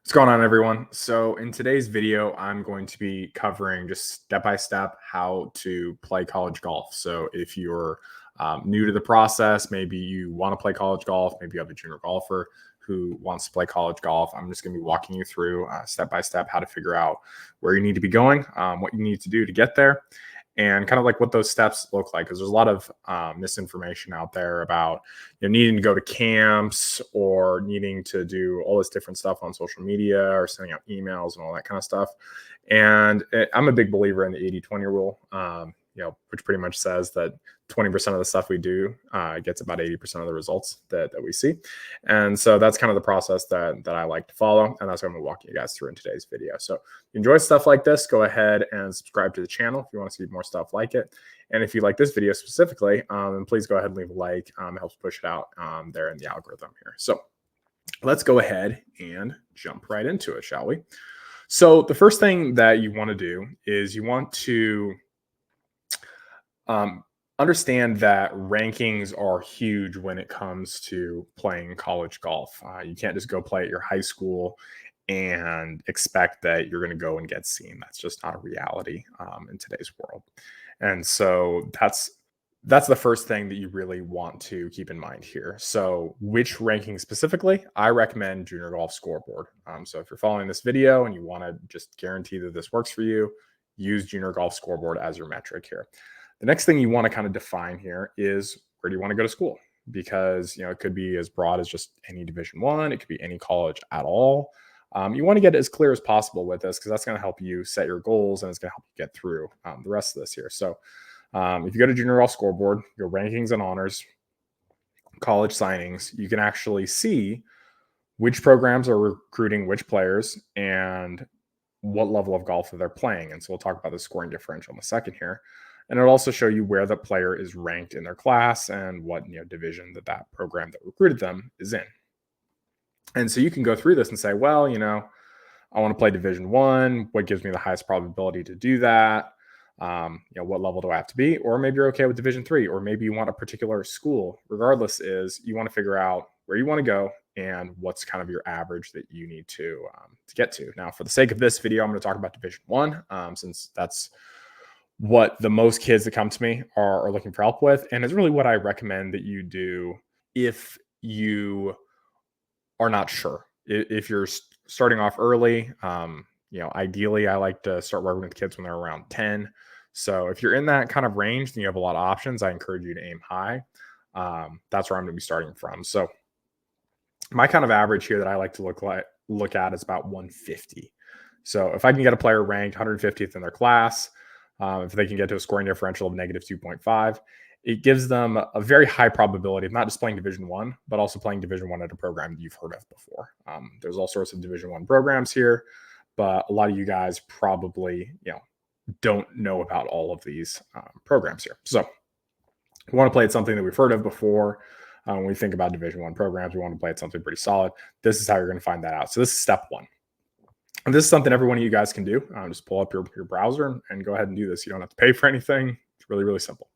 What's going on, everyone? So in today's video, I'm going to be covering just step-by-step how to play college golf. So if you're new to the process, maybe you want to play college golf, maybe you have a junior golfer who wants to play college golf, I'm just going to be walking you through step-by-step how to figure out where you need to be going, what you need to do to get there, and kind of like what those steps look like, because there's a lot of misinformation out there about needing to go to camps or needing to do all this different stuff on social media or sending out emails and all that kind of stuff. And I'm a big believer in the 80-20 rule, which pretty much says that 20% of the stuff we do gets about 80% of the results that we see. And so that's kind of the process that I like to follow. And that's what I'm going to walk you guys through in today's video. So if you enjoy stuff like this, go ahead and subscribe to the channel if you want to see more stuff like it. And if you like this video specifically, then please go ahead and leave a like. It helps push it out there in the algorithm here. So let's go ahead and jump right into it, shall we? So the first thing that you want to do is you want to understand that rankings are huge when it comes to playing college golf. You can't just go play at your high school and expect that you're going to go and get seen. That's just not a reality in today's world. And so that's the first thing that you really want to keep in mind here. So which ranking specifically? I recommend Junior Golf Scoreboard. So if you're following this video and you want to just guarantee that this works for you, use Junior Golf Scoreboard as your metric here. The next thing you want to kind of define here is, where do you want to go to school? Because it could be as broad as just any Division I. It could be any college at all. You want to get it as clear as possible with this, because that's going to help you set your goals and it's going to help you get through the rest of this here. So if you go to Junior Golf Scoreboard, your rankings and honors, college signings, you can actually see which programs are recruiting which players and what level of golf they're playing. And so we'll talk about the scoring differential in a second here. And it'll also show you where the player is ranked in their class and what division that program that recruited them is in. And so you can go through this and say, well, I want to play Division I. What gives me the highest probability to do that? What level do I have to be? Or maybe you're okay with Division III, or maybe you want a particular school. Regardless, is you want to figure out where you want to go and what's kind of your average that you need to get to. Now, for the sake of this video, I'm going to talk about Division I, since that's what the most kids that come to me are looking for help with. And it's really what I recommend that you do if you are not sure. If you're starting off early, ideally I like to start working with kids when they're around 10. So if you're in that kind of range and you have a lot of options, I encourage you to aim high. That's where I'm going to be starting from. So my kind of average here that I like to look at is about 150. So if I can get a player ranked 150th in their class, if they can get to a scoring differential of -2.5, it gives them a very high probability of not just playing Division I, but also playing Division I at a program that you've heard of before. There's all sorts of Division I programs here, but a lot of you guys probably don't know about all of these programs here. So we want to play at something that we've heard of before. When we think about Division I programs, we want to play at something pretty solid. This is how you're going to find that out. So this is step one. And this is something every one of you guys can do. Just pull up your browser and go ahead and do this. You don't have to pay for anything. It's really, really simple.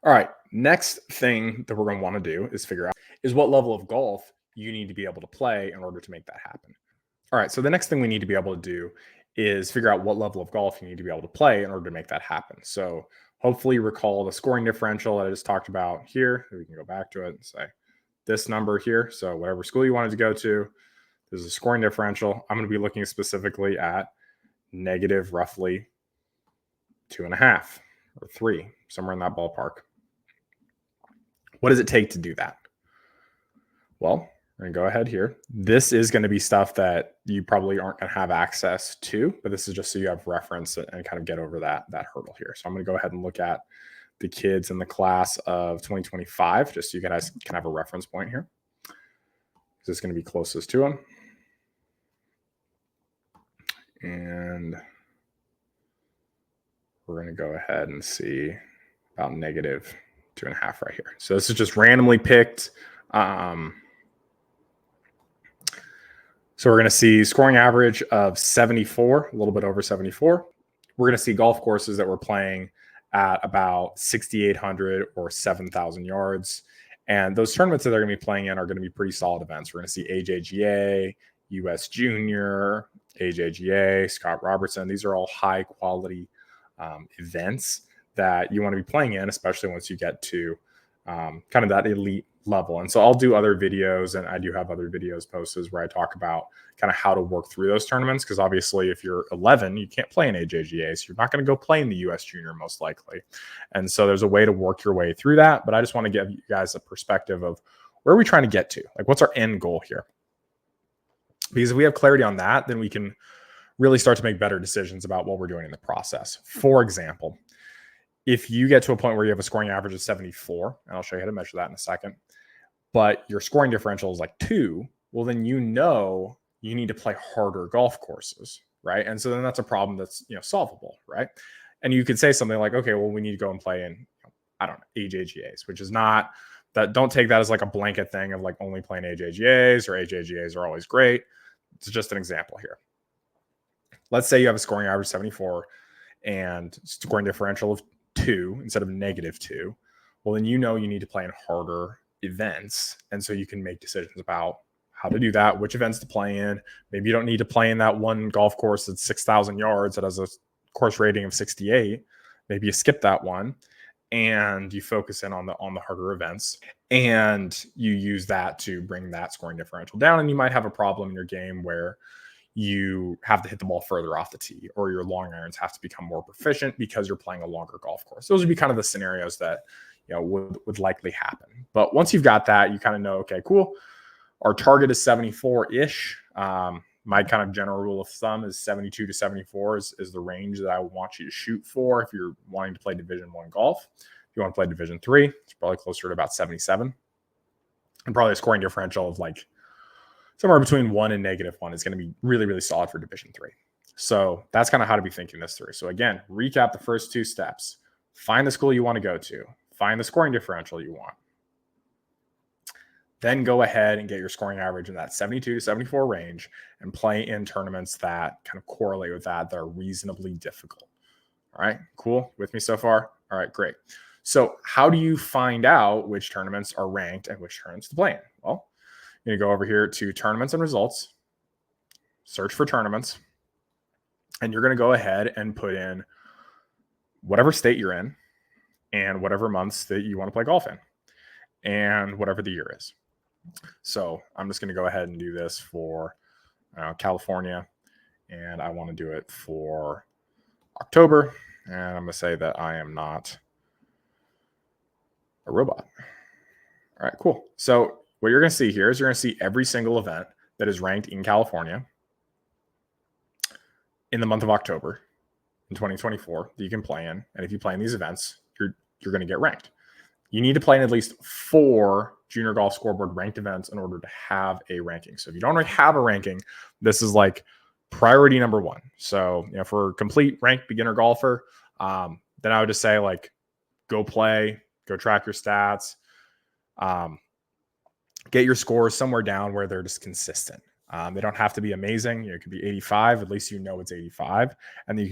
All right. Next thing that we're going to want to do is figure out is what level of golf you need to be able to play in order to make that happen. All right. So the next thing we need to be able to do is figure out what level of golf you need to be able to play in order to make that happen. So hopefully you recall the scoring differential that I just talked about here. We can go back to it and say this number here. So whatever school you wanted to go to, there's a scoring differential. I'm going to be looking specifically at negative roughly 2.5 or 3, somewhere in that ballpark. What does it take to do that? Well, we're going to go ahead here. This is going to be stuff that you probably aren't going to have access to, but this is just so you have reference and kind of get over that hurdle here. So I'm going to go ahead and look at the kids in the class of 2025, just so you guys can have a reference point here. This is going to be closest to them. And we're going to go ahead and see about -2.5 right here. So this is just randomly picked. So we're going to see scoring average of 74, a little bit over 74. We're going to see golf courses that we're playing at about 6,800 or 7,000 yards. And those tournaments that they're going to be playing in are going to be pretty solid events. We're going to see AJGA, US Junior, AJGA, Scott Robertson. These are all high quality events that you want to be playing in, especially once you get to kind of that elite level. And so I'll do other videos, and I do have other videos posted where I talk about kind of how to work through those tournaments. Because obviously, if you're 11, you can't play in AJGA, so you're not going to go play in the US Junior most likely. And so there's a way to work your way through that. But I just want to give you guys a perspective of where are we trying to get to? Like, what's our end goal here? Because if we have clarity on that, then we can really start to make better decisions about what we're doing in the process. For example, if you get to a point where you have a scoring average of 74, and I'll show you how to measure that in a second, but your scoring differential is like 2, well, then you know you need to play harder golf courses, right? And so then that's a problem that's, solvable, right? And you could say something like, okay, well, we need to go and play in, I don't know, AJGAs, which is not that. Don't take that as like a blanket thing of like only playing AJGAs or AJGAs are always great. It's just an example here. Let's say you have a scoring average 74 and scoring differential of 2 instead of -2. Well, then you need to play in harder events. And so you can make decisions about how to do that, which events to play in. Maybe you don't need to play in that one golf course that's 6,000 yards that has a course rating of 68. Maybe you skip that one and you focus in on the harder events, and you use that to bring that scoring differential down. And you might have a problem in your game where you have to hit the ball further off the tee, or your long irons have to become more proficient because you're playing a longer golf course. Those would be kind of the scenarios that would likely happen. But once you've got that, you kind of know, okay, cool. Our target is 74-ish. My kind of general rule of thumb is 72 to 74 is the range that I want you to shoot for if you're wanting to play Division I golf. If you want to play Division III, it's probably closer to about 77. And probably a scoring differential of like somewhere between 1 and -1 is going to be really, really solid for Division III. So that's kind of how to be thinking this through. So again, recap the first 2 steps. Find the school you want to go to. Find the scoring differential you want. Then go ahead and get your scoring average in that 72 to 74 range and play in tournaments that kind of correlate with that are reasonably difficult. All right, cool. With me so far? All right, great. So how do you find out which tournaments are ranked and which tournaments to play in? Well, you're going to go over here to tournaments and results, search for tournaments, and you're going to go ahead and put in whatever state you're in and whatever months that you want to play golf in and whatever the year is. So I'm just going to go ahead and do this for California, and I want to do it for October, and I'm going to say that I am not a robot. All right, cool. So what you're going to see here is you're going to see every single event that is ranked in California in the month of October in 2024 that you can play in. And if you play in these events, you're going to get ranked. You need to play in at least 4 Junior Golf Scoreboard ranked events in order to have a ranking. So if you don't already have a ranking, this is like priority number 1. So for a complete ranked beginner golfer, then I would just say like go play, go track your stats, get your scores somewhere down where they're just consistent. They don't have to be amazing. It could be 85. At least it's 85, and then you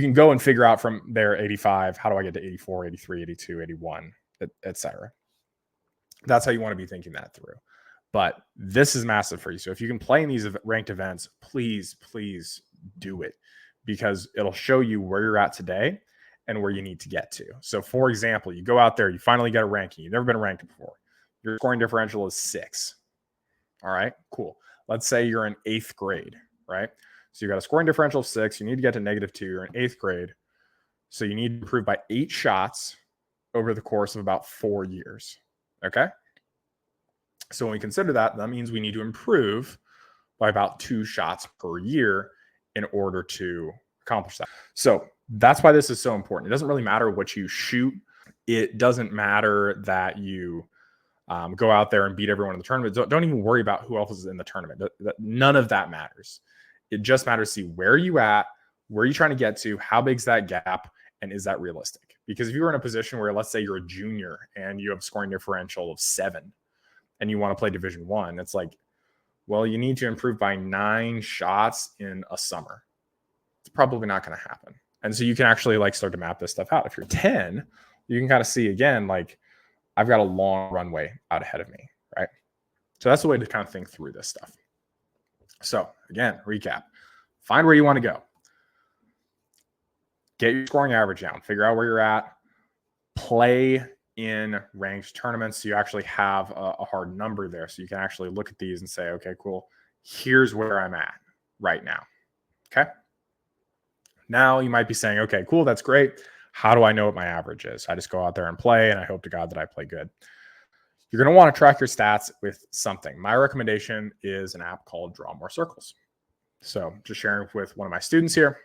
can go and figure out from there 85. How do I get to 84, 83, 82, 81, etc. That's how you want to be thinking that through. But this is massive for you. So if you can play in these ranked events, please do it, because it'll show you where you're at today and where you need to get to. So for example, you go out there, you finally get a ranking. You've never been ranked before. Your scoring differential is 6. All right, cool. Let's say you're in 8th grade, right? So you got a scoring differential of 6. You need to get to -2. You're in 8th grade. So you need to improve by 8 shots over the course of about 4 years. Okay. So when we consider that, that means we need to improve by about 2 shots per year in order to accomplish that. So that's why this is so important. It doesn't really matter what you shoot. It doesn't matter that you go out there and beat everyone in the tournament. Don't even worry about who else is in the tournament. None of that matters. It just matters to see where you at, where you're trying to get to, how big's that gap, and is that realistic? Because if you were in a position where, let's say you're a junior and you have a scoring differential of 7 and you want to play Division I, it's like, well, you need to improve by 9 shots in a summer. It's probably not going to happen. And so you can actually start to map this stuff out. If you're 10, you can kind of see again, I've got a long runway out ahead of me, right? So that's the way to kind of think through this stuff. So again, recap. Find where you want to go. Get your scoring average down. Figure out where you're at. Play in ranked tournaments so you actually have a hard number there. So you can actually look at these and say, okay, cool. Here's where I'm at right now. Okay. Now you might be saying, okay, cool. That's great. How do I know what my average is? I just go out there and play, and I hope to God that I play good. You're going to want to track your stats with something. My recommendation is an app called Draw More Circles. So just sharing with one of my students here.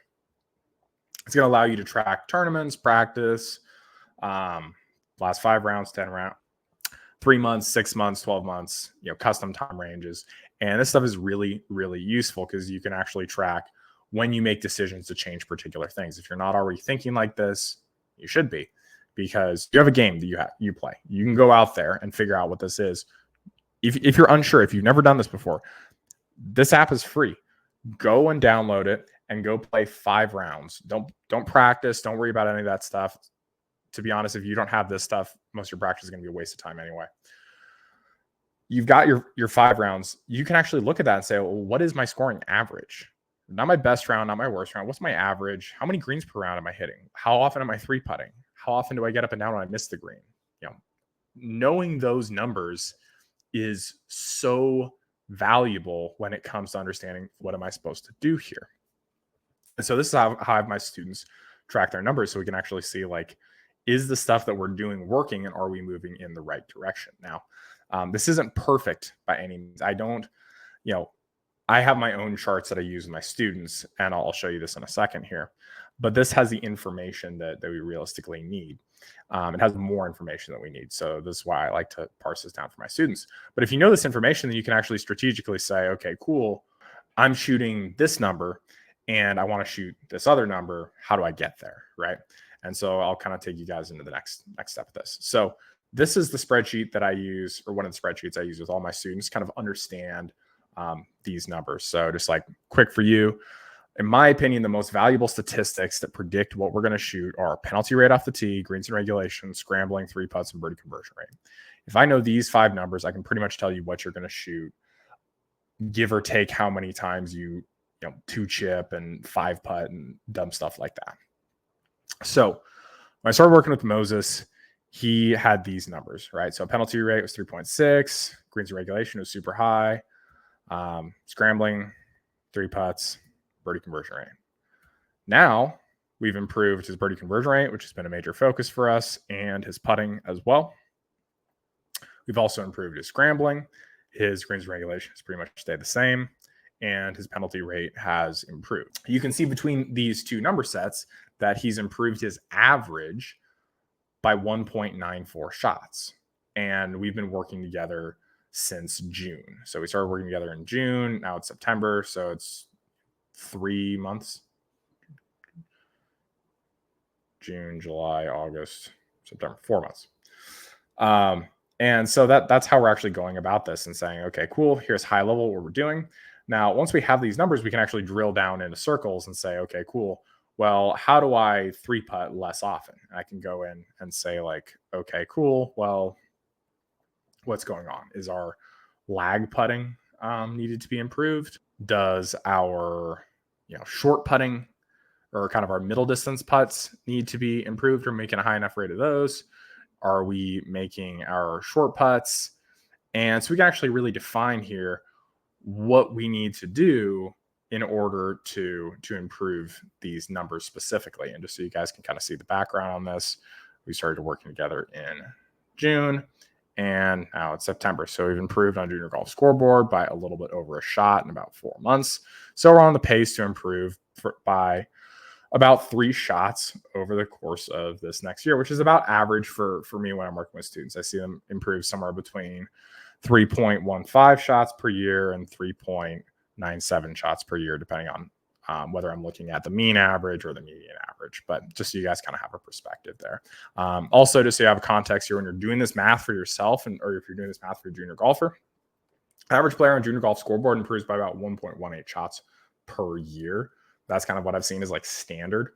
It's going to allow you to track tournaments, practice, last 5 rounds, 10 rounds, 3 months, 6 months, 12 months, custom time ranges. And this stuff is really, really useful because you can actually track when you make decisions to change particular things. If you're not already thinking like this, you should be, because you have a game that you play. You can go out there and figure out what this is. If you're unsure, if you've never done this before, this app is free. Go and download it and go play 5 rounds. Don't practice. Don't worry about any of that stuff. To be honest, if you don't have this stuff, most of your practice is going to be a waste of time anyway. You've got your 5 rounds. You can actually look at that and say, well, what is my scoring average? Not my best round, not my worst round. What's my average? How many greens per round am I hitting? How often am I 3-putting? How often do I get up and down when I miss the green? Knowing those numbers is so valuable when it comes to understanding what am I supposed to do here. And so this is how I have my students track their numbers, so we can actually see, like, is the stuff that we're doing working, and are we moving in the right direction? Now, this isn't perfect by any means. I have my own charts that I use with my students, and I'll show you this in a second here. But this has the information that we realistically need. It has more information that we need. So this is why I like to parse this down for my students. But if you know this information, then you can actually strategically say, okay, cool, I'm shooting this number and I want to shoot this other number. How do I get there, right? And so I'll kind of take you guys into the next step of this. So this is the spreadsheet that I use, or one of the spreadsheets I use with all my students, kind of understand these numbers. So just like quick for you, in my opinion, the most valuable statistics that predict what we're going to shoot are penalty rate off the tee, greens and regulation, scrambling, 3-putts, and birdie conversion rate. If I know these 5 numbers, I can pretty much tell you what you're going to shoot, give or take how many times you 2-chip and 5-putt and dumb stuff like that. So when I started working with Moses, he had these numbers, right? So penalty rate was 3.6, greens and regulation was super high, scrambling, 3-putts, birdie conversion rate. Now we've improved his birdie conversion rate, which has been a major focus for us, and his putting as well. We've also improved his scrambling. His greens and regulation has pretty much stayed the same, and his penalty rate has improved. You can see between these 2 number sets that he's improved his average by 1.94 shots. And we've been working together since June. So we started working together in June. Now it's September. So it's 3 months. June, July, August, September, 4 months. And so that's how we're actually going about this and saying, okay, cool, here's high level what we're doing. Now, once we have these numbers, we can actually drill down into circles and say, okay, cool. Well, how do I 3-putt less often? I can go in and say, like, okay, cool. Well, what's going on? Is our lag putting needed to be improved? Does our short putting, or kind of our middle distance putts, need to be improved, or making a high enough rate of those? Are we making our short putts? And so we can actually really define here what we need to do in order to improve these numbers specifically. And just so you guys can kind of see the background on this, we started working together in June, and now it's September. So we've improved on Junior Golf Scoreboard by a little bit over a shot in about 4 months. So we're on the pace to improve by about 3 shots over the course of this next year, which is about average for me when I'm working with students. I see them improve somewhere between 3.15 shots per year and 3.97 shots per year, depending on whether I'm looking at the mean average or the median average. But just so you guys kind of have a perspective there. Also, just so you have a context here, when you're doing this math for yourself, or if you're doing this math for a junior golfer, average player on Junior Golf Scoreboard improves by about 1.18 shots per year. That's kind of what I've seen is like standard.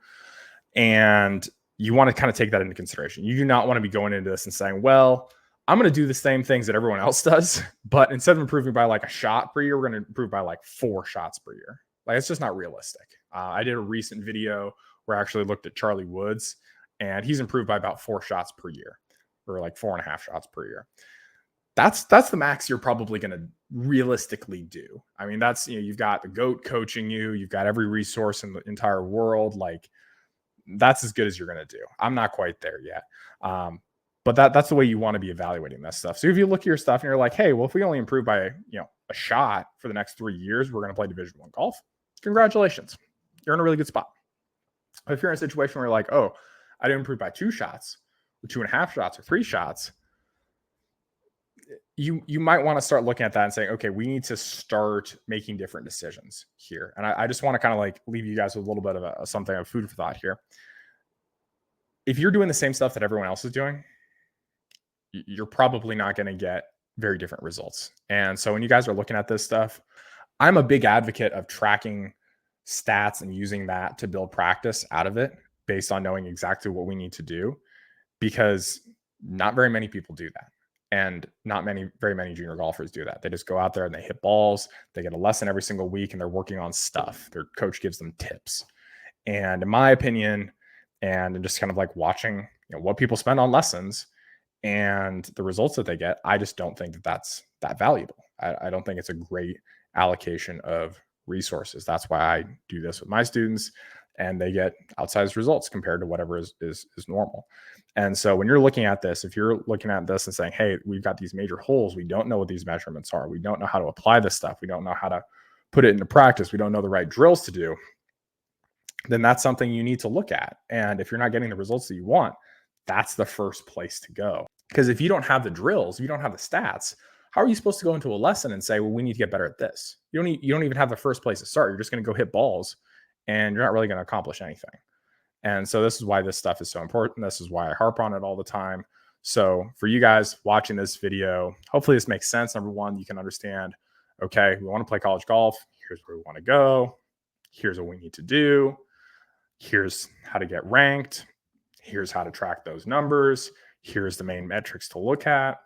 And you want to kind of take that into consideration. You do not want to be going into this and saying, well, I'm going to do the same things that everyone else does, but instead of improving by like a shot per year, we're going to improve by like 4 shots per year. Like it's just not realistic. I did a recent video where I actually looked at Charlie Woods, and he's improved by about 4 shots per year, or like 4.5 shots per year. That's the max you're probably going to realistically do. I mean, that's, you've got the GOAT coaching you, you've got every resource in the entire world. Like that's as good as you're going to do. I'm not quite there yet. But that's the way you want to be evaluating this stuff. So if you look at your stuff and you're like, hey, well, if we only improve by, a shot for the next 3 years, we're going to play Division I golf. Congratulations. You're in a really good spot. But if you're in a situation where you're like, oh, I didn't improve by 2 shots, or 2.5 shots, or 3 shots, you might want to start looking at that and saying, okay, we need to start making different decisions here. And I just want to kind of like leave you guys with a little bit of something of food for thought here. If you're doing the same stuff that everyone else is doing, you're probably not going to get very different results. And so when you guys are looking at this stuff, I'm a big advocate of tracking stats and using that to build practice out of it based on knowing exactly what we need to do, because not very many people do that. And not very many junior golfers do that. They just go out there and they hit balls. They get a lesson every single week and they're working on stuff. Their coach gives them tips. And in my opinion, and just kind of like watching what people spend on lessons and the results that they get, I just don't think that that's that valuable. I don't think it's a great allocation of resources. That's why I do this with my students, and they get outsized results compared to whatever is normal. And so when you're looking at this, if you're looking at this and saying, hey, we've got these major holes, we don't know what these measurements are, we don't know how to apply this stuff, we don't know how to put it into practice, we don't know the right drills to do, then that's something you need to look at. And if you're not getting the results that you want, that's the first place to go. Because if you don't have the drills, if you don't have the stats, how are you supposed to go into a lesson and say, well, we need to get better at this? You don't even have the first place to start. You're just going to go hit balls and you're not really going to accomplish anything. And so this is why this stuff is so important. This is why I harp on it all the time. So for you guys watching this video, hopefully this makes sense. Number one, you can understand, okay, we want to play college golf. Here's where we want to go. Here's what we need to do. Here's how to get ranked. Here's how to track those numbers. Here's the main metrics to look at.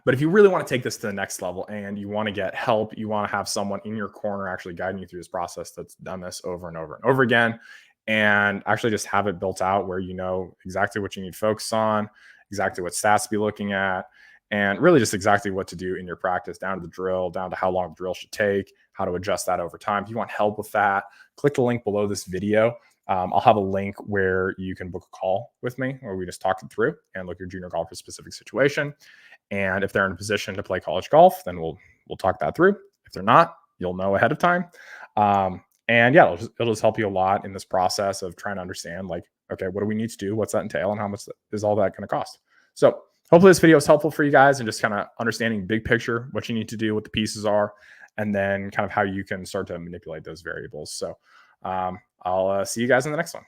But if you really want to take this to the next level and you want to get help, you want to have someone in your corner actually guiding you through this process that's done this over and over and over again, and actually just have it built out where you know exactly what you need to focus on, exactly what stats to be looking at, and really just exactly what to do in your practice, down to the drill, down to how long the drill should take, how to adjust that over time. If you want help with that, click the link below this video. I'll have a link where you can book a call with me where we just talk it through and look at your junior golfer specific situation. And if they're in a position to play college golf, then we'll talk that through. If they're not, you'll know ahead of time. And yeah, it'll just help you a lot in this process of trying to understand, like, okay, what do we need to do? What's that entail? And how much is all that going to cost? So hopefully this video is helpful for you guys and just kind of understanding big picture, what you need to do, what the pieces are, and then kind of how you can start to manipulate those variables. So I'll see you guys in the next one.